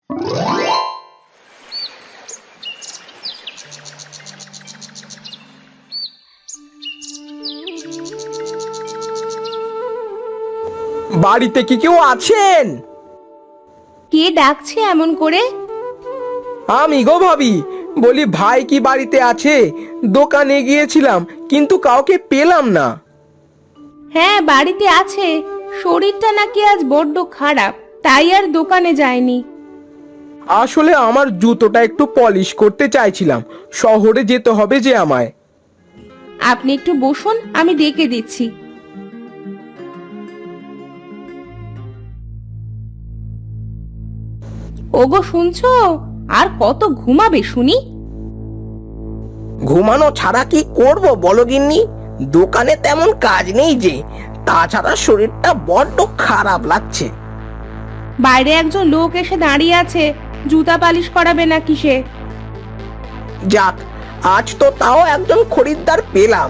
বাড়িতে কি কেউ আছেন? কে ডাকছে এমন করে? আমি গো ভাবি, বলি ভাই কি বাড়িতে আছে? দোকানে গিয়েছিলাম কিন্তু কাউকে পেলাম না। হ্যাঁ, বাড়িতে আছে। শরীরটা নাকি আজ বড্ড খারাপ, তাই আর দোকানে যায়নি। আসলে আমার জুতোটা একটু পলিশ করতে চাইছিলাম, শহরে যেতে হবে যে আমায়। আপনি একটু বসুন, আমি ডেকে দিচ্ছি। ওগো, শুনছো? আর কত ঘুমাবে শুনি? ঘুমানো ছাড়া কি করব বলো গিন্নি? দোকানে তেমন কাজ নেই যে, তাছাড়া শরীরটা বড্ড খারাপ লাগছে। বাইরে একজন লোক এসে দাঁড়িয়ে আছে, জুতা পালিশ করাবে নাকি সে? যাক, আজ তো তাও একজন খরিদ্দার পেলাম।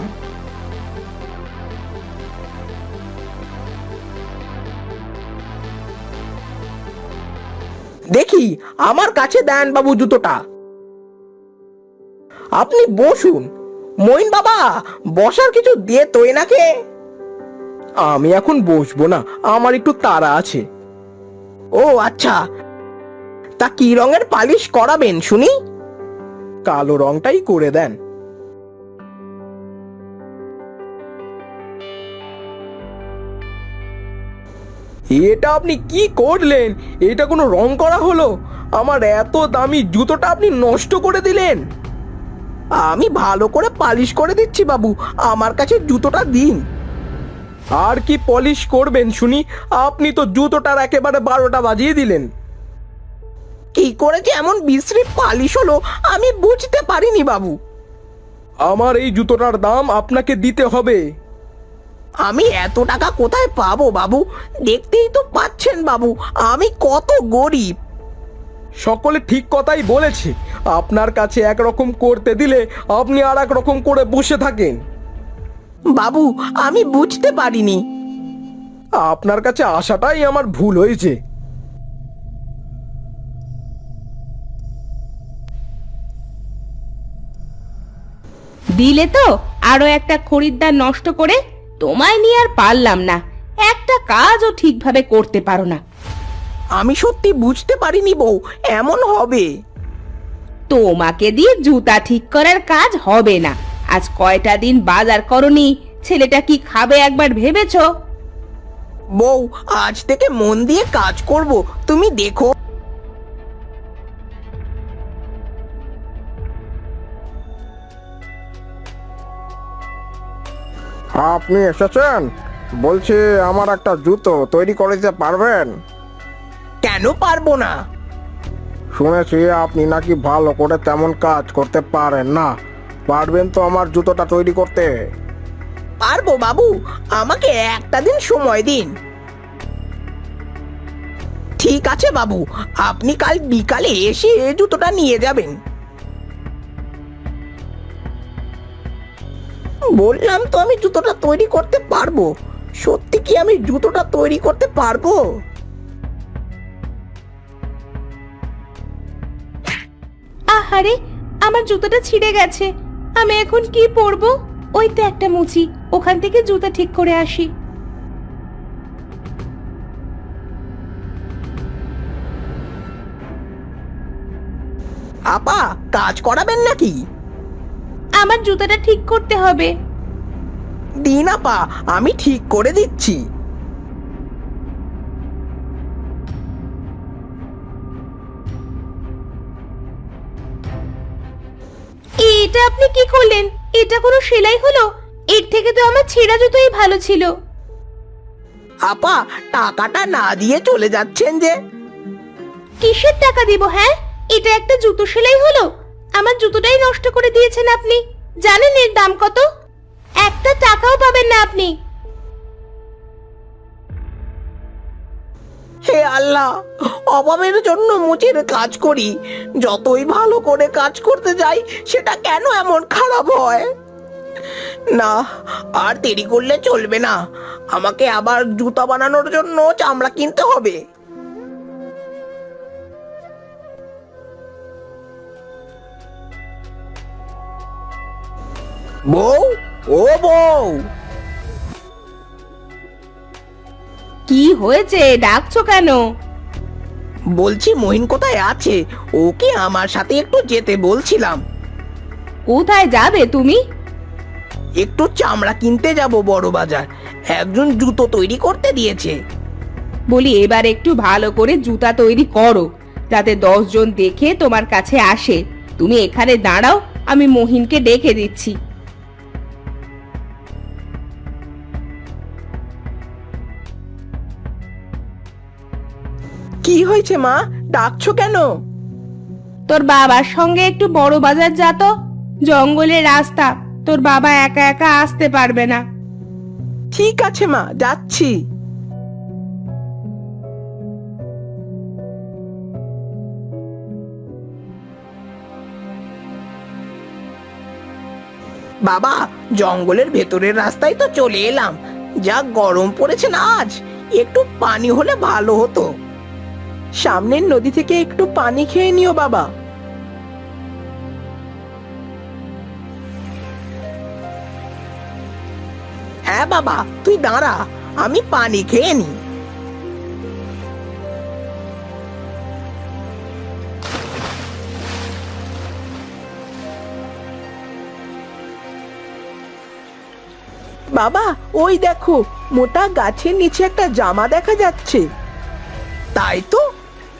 দেখি আমার কাছে দেন বাবু জুতোটা। আপনি বসুন। মইন বাবা, বসার কিছু দিয়ে তো এনাকে। আমি এখন বসবো না, আমার একটু তাড়া আছে। ও আচ্ছা, তা কি রঙের পালিশ করাবেন শুনি? কালো রংটাই করে দেন। এটা আপনি কি করলেন? এটা কোনো রং করা হলো? আমার এত দামি জুতোটা আপনি নষ্ট করে দিলেন। আমি ভালো করে পালিশ করে দিচ্ছি বাবু, আমার কাছে জুতোটা দিন। আর কি পলিশ করবেন শুনি? আপনি তো জুতোটার একেবারে 12টা বাজিয়ে দিলেন। কি করে যে এমন বিশ্রী পালিশ হলো আমি বুঝতে পারিনি বাবু। আমার এই জুতোটার দাম আপনাকে দিতে হবে। আমি এত টাকা কোথায় পাবো বাবু? দেখতেই তো পাচ্ছেন বাবু, আমি কত গরিব। সকলে ঠিক কথাই বলেছে, আপনার কাছে একরকম করতে দিলে আপনি আর এক রকম করে বসে থাকেন। বাবু, আমি বুঝতে পারিনি। আপনার কাছে আসাটাই আমার ভুল হয়েছে। দিলে তো আরো একটা খরিদ্দার নষ্ট করে। তোমায় নিয়ে আর পারলাম না, একটা কাজও ঠিকভাবে করতে পারো না। আমি সত্যি বুঝতে পারিনি বউ, এমন হবে। তোমাকে দিয়ে জুতা ঠিক করার কাজ হবে না। আজ কয়টা দিন বাজার করনি, ছেলেটা কি খাবে একবার ভেবেছো? বউ, আজ থেকে মন দিয়ে কাজ করব, তুমি দেখো। আপনি এসেছেন? বলছি, আমার একটা জুতো তৈরি করে দিতে পারবেন? কেন পারবো না? শুনেছি আপনি নাকি ভালো করে তেমন কাজ করতে পারেন না। পারবেন তো আমার জুতোটা তৈরি করতে? পারবো বাবু, আমাকে একটা দিন সময় দিন। ঠিক আছে বাবু, আপনি কাল বিকালে এসে জুতোটা নিয়ে যাবেন। বললাম তো আমি জুতোটা তৈরি করতে পারবো। সত্যি কি আমি জুতোটা তৈরি করতে পারবো? আহারে, আমার জুতোটা ছিঁড়ে গেছে। আমি এখন কি পরবো? ওই তো একটা মুচি, ওখান থেকে জুতা ঠিক করে আসি। আপা, কাজ করাবেন নাকি? আমার জুতাটা ঠিক করতে হবে। দিন আপা, আমি ঠিক করে দিচ্ছি। এটা আপনি কি করলেন? এটা কোনো সেলাই হলো? এর থেকে তো আমার ছেঁড়া জুতোই ভালো ছিল। আপা, টাকাটা না দিয়ে চলে যাচ্ছেন যে? কিসের টাকা দিব? হ্যাঁ, এটা একটা জুতো সেলাই হলো? আমার জুতোটাই নষ্ট করে দিয়েছেন আপনি। জানেন এর দাম কত? একটা টাকাও পাবেন না আপনি। হে আল্লাহ, অভাবের জন্য মুচির কাজ করি, যতই ভালো করে কাজ করতে যাই সেটা কেন এমন খারাপ হয়? না, আর দেরি করলে চলবে না। আমাকে আবার জুতা বানানোর জন্য চামড়া কিনতে হবে। বউ, ও বউ, কি হয়েছে, ডাকছো কেন? বলছি মহিন কোথায় আছে? ওকে আমার সাথে একটু যেতে বলছিলাম। কোথায় যাবে তুমি? একটু চামড়া কিনতে যাব বড় বাজার। একজন জুতো তৈরি করতে দিয়েছে। বলি এবার একটু ভালো করে জুতা তৈরি করো, যাতে 10 জন দেখে তোমার কাছে আসে। তুমি এখানে দাঁড়াও, আমি মহিনকে ডেকে দিচ্ছি। কি হয়েছে মা, ডাকছো কেন? তোর বাবার সঙ্গে একটু বড় বাজার যা তো, জঙ্গলের রাস্তা, তোর বাবা একা একা আসতে পারবে না। ঠিক আছে মা, যাচ্ছি। বাবা, জঙ্গলের ভেতরের রাস্তায় তো চলে এলাম। যা গরম পড়েছে না আজ, একটু পানি হলে ভালো হতো। সামনের নদী থেকে একটু পানি খেয়ে নিও বাবা। হ্যাঁ বাবা, তুই দাঁড়া, আমি পানি খেয়ে নি। বাবা, ওই দেখো, মোটা গাছের নিচে একটা জামা দেখা যাচ্ছে। তাই তো,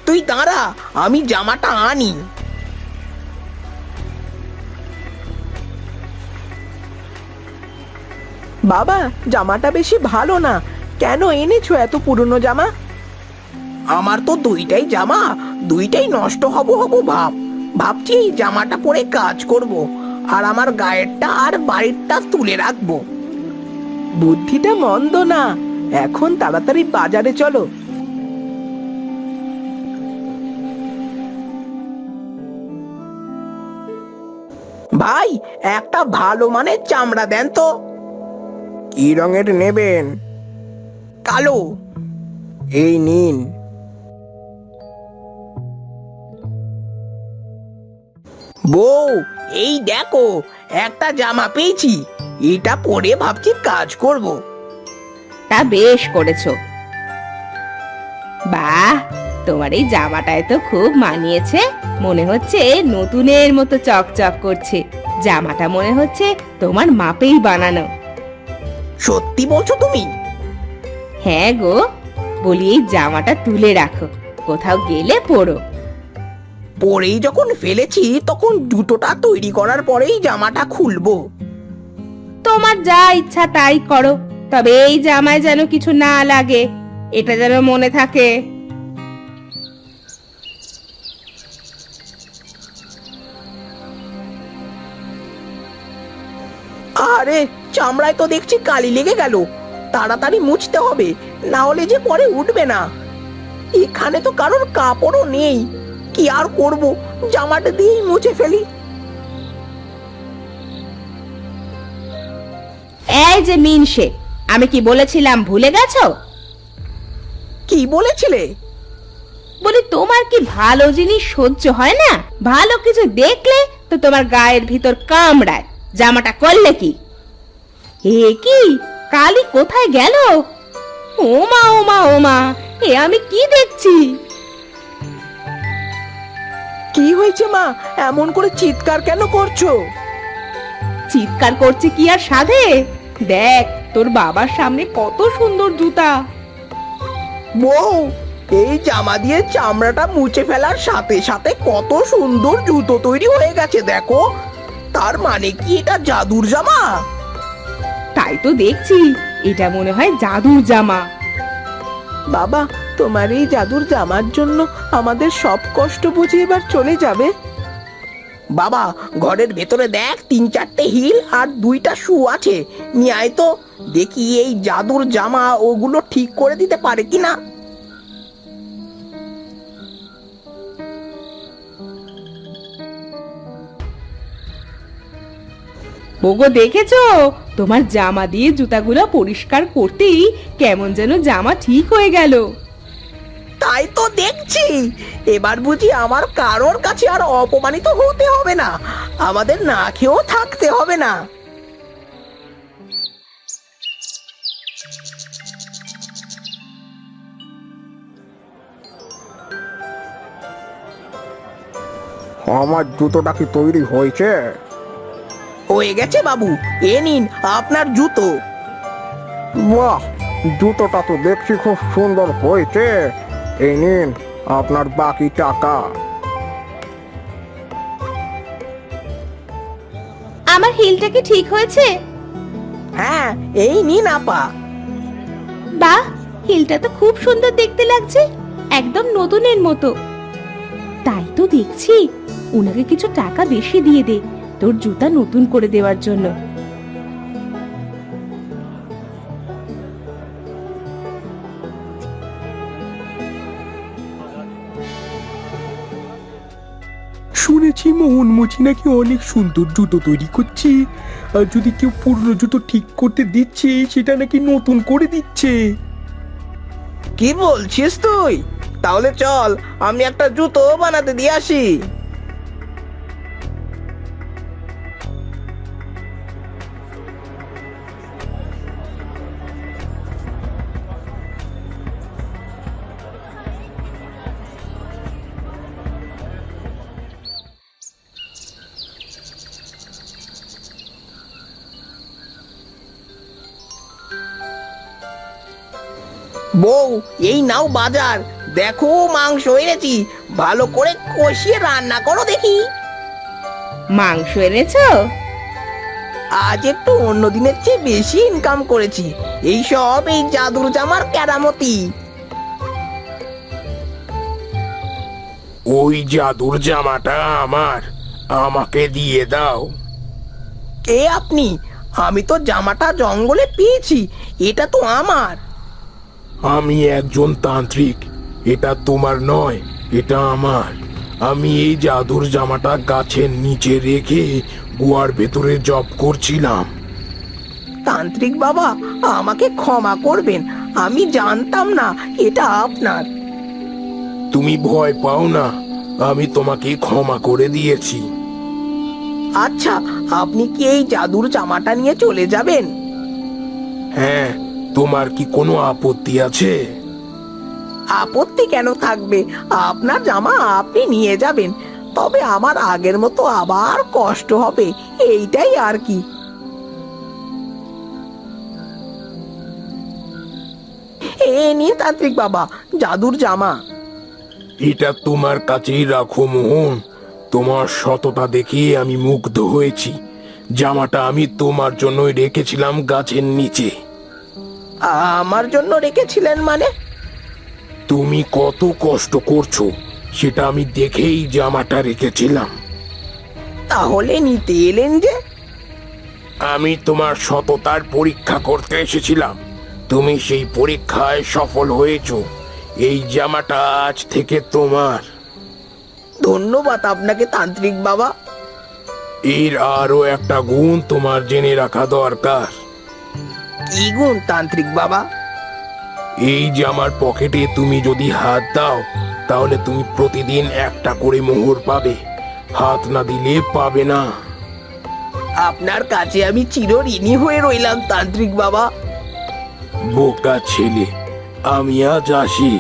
তুই দাঁড়া, আমি জামাটা আনি। বাবা, জামাটা বেশি ভালো না। কেন এনেছো এত পুরনো জামা? আমার তো দুইটাই জামা, দুইটাই নষ্ট হব হব ভাবছি এই জামাটা পরে কাজ করব, আর আমার গায়েরটা আর বাড়িরটা তুলে রাখবো। বুদ্ধিটা মন্দ না। এখন তাড়াতাড়ি বাজারে চলো। ভাই, একটা ভালো মানের চামড়া দেন তো। কি রঙের নেবেন? কালো। এই নিন। বউ, এই দেখো, একটা জামা পেয়েছি। এটা পরে ভাবছি কাজ করব। তা বেশ করেছো। বাহ, তোমার এই জামাটায় তো খুব মানিয়েছে। মনে হচ্ছে নতুনের মতো চকচক করছে। জামাটা মনে হচ্ছে তোমার মাপেই বানানো। সত্যি বলছো তুমি? হ্যাঁ গো, বলি এই জামাটা তুলে রাখো, কোথাও গেলে পরো। পরেই যখন ফেলেছি, তখন জুতোটা তৈরি করার পরেই জামাটা খুলবো। তোমার যা ইচ্ছা তাই করো, তবে এই জামায় যেন কিছু না লাগে, এটা যেন মনে থাকে। আরে, চামড়ায় তো দেখছি কালি লেগে গেল। তাড়াতাড়ি মুছতে হবে, না হলে যে পরে উঠবে না। এখানে তো কারোর কাপড়ও নেই। কি আর করব, জামাটা দিয়েই মুছে ফেলি। এই যে মিনসে, আমি কি বলেছিলাম ভুলে গেছো? কি বলেছিলে? বলি তোমার কি ভালো জিনিস সহ্য হয় না? ভালো কিছু দেখলে তো তোমার গায়ের ভিতর কামড়ায়। জামাটা করলে কি? এ কি, কালি কোথায় গেল? ওমা ওমা ওমা, এ আমি কি দেখছি? কি হয়েছে মা, এমন করে চিৎকার কেন করছো? চিৎকার করছে কি আর সাধে? দেখ, তোর বাবার সামনে কত সুন্দর জুতা। বউ, এই জামা দিয়ে চামড়াটা মুছে ফেলার সাথে সাথে কত সুন্দর জুতো তৈরি হয়ে গেছে দেখো। তার মানে কি এটা জাদুর জামা? তাই তো দেখছি, এটা মনে হয় জাদুর জামা। বাবা, তোমার এই জাদুর জামার জন্য আমাদের সব কষ্ট বুঝে এবার চলে যাবে। বাবা, ঘরের ভেতরে দেখ 3-4টে হিল আর 2টা শু আছে। নিয়ে আয় তো, দেখি এই জাদুর জামা ওগুলো ঠিক করে দিতে পারে কিনা। ওগো, দেখেছো? তোমার জামা দিয়ে জুতাগুলো পরিষ্কার করতেই কেমন যেন জামা ঠিক হয়ে গেল। তাই তো দেখছি। এবার বুঝি আমার কারোর কাছে আর অপমানিত হতে হবে না, আমাদের না খেয়েও থাকতে হবে না। আমার জুতোটা কি তৈরি হয়েছে? হয়ে গেছে বাবু, এ নিন আপনার জুতো। বাহ, জুতোটা তো দেখছি খুব সুন্দর হয়েছে। এই নিন আপনার বাকি টাকা। আমার হিলটা কি ঠিক হয়েছে? হ্যাঁ, এই নিন আপা। বাহ, হিলটা তো খুব সুন্দর দেখতে লাগছে, একদম নতুনের মতো। তাই তো দেখছি, ওনাকে কিছু টাকা বেশি দিয়ে দে তোর জুতা নতুন করে দেওয়ার জন্য। শুনেছি মোহন মুচি নাকি অনেক সুন্দর জুতো তৈরি করছে, আর যদি কেউ পুরনো জুতো ঠিক করতে দিচ্ছে সেটা নাকি নতুন করে দিচ্ছে। কি বলছিস তুই? তাহলে চল, আমি একটা জুতো বানাতে দিয়ে আসি। বউ, এই নাও বাজার, দেখো মাংস এনেছি, ভালো করে কষিয়ে রান্না করো দেখি। মাংস এনেছো? আজ একটু অন্য দিনের চেয়ে বেশি ইনকাম করেছি, এই সব এই জাদুর জামার কেরামতি। ওই জাদুর জামাটা আমার, আমাকে দিয়ে দাও। কে আপনি? আমি তো জামাটা জঙ্গলে পেয়েছি, এটা তো আমার। আমি একজন তান্ত্রিক, এটা তোমার নয়, এটা আমার। আমি এই জাদুর জামাটা গাছের নিচে রেখে গুহার ভেতরে জপ করছিলাম। তান্ত্রিক বাবা, আমাকে ক্ষমা করবেন, আমি জানতাম না এটা আপনার। তুমি ভয় পাও না, আমি তোমাকে ক্ষমা করে দিয়েছি। আচ্ছা, আপনি কি এই জাদুর জামাটা নিয়ে চলে যাবেন? হ্যাঁ, তোমার কি কোনো আপত্তি আছে? আপত্তি কেন থাকবে, আপনার জামা আপনি নিয়ে যাবেন, তবে আমার আগের মতো আবার কষ্ট হবে, এইটাই আর কি। এ নিন তান্ত্রিক বাবা, জাদুর জামা। এটা তোমার কাছেই রাখো মোহন, তোমার সততা দেখে আমি মুগ্ধ হয়েছি। জামাটা আমি তোমার জন্যই রেখেছিলাম গাছের নিচে। আমার জন্য রেখেছিলেন মানে? তুমি কত কষ্ট করছো সেটা আমি দেখেই জামাটা রেখেছিলাম। তাহলে নিতে এলেন যে? আমি তোমার সততার পরীক্ষা করতে এসেছিলাম, তুমি সেই পরীক্ষায় সফল হয়েছো। এই জামাটা আজ থেকে তোমার। ধন্যবাদ আপনাকে তান্ত্রিক বাবা। এর আরো একটা গুণ তোমার জেনে রাখা দরকার। কি গুণ তান্ত্রিক বাবা? এই জামার পকেটে তুমি যদি হাত দাও তাহলে তুমি প্রতিদিন একটা করে মোহর পাবে, হাত না দিলে পাবে না। আপনার কাছে আমি চিরঋণী হয়ে রইলাম তান্ত্রিক বাবা। বোকা ছেলে, আমি আজ আসি।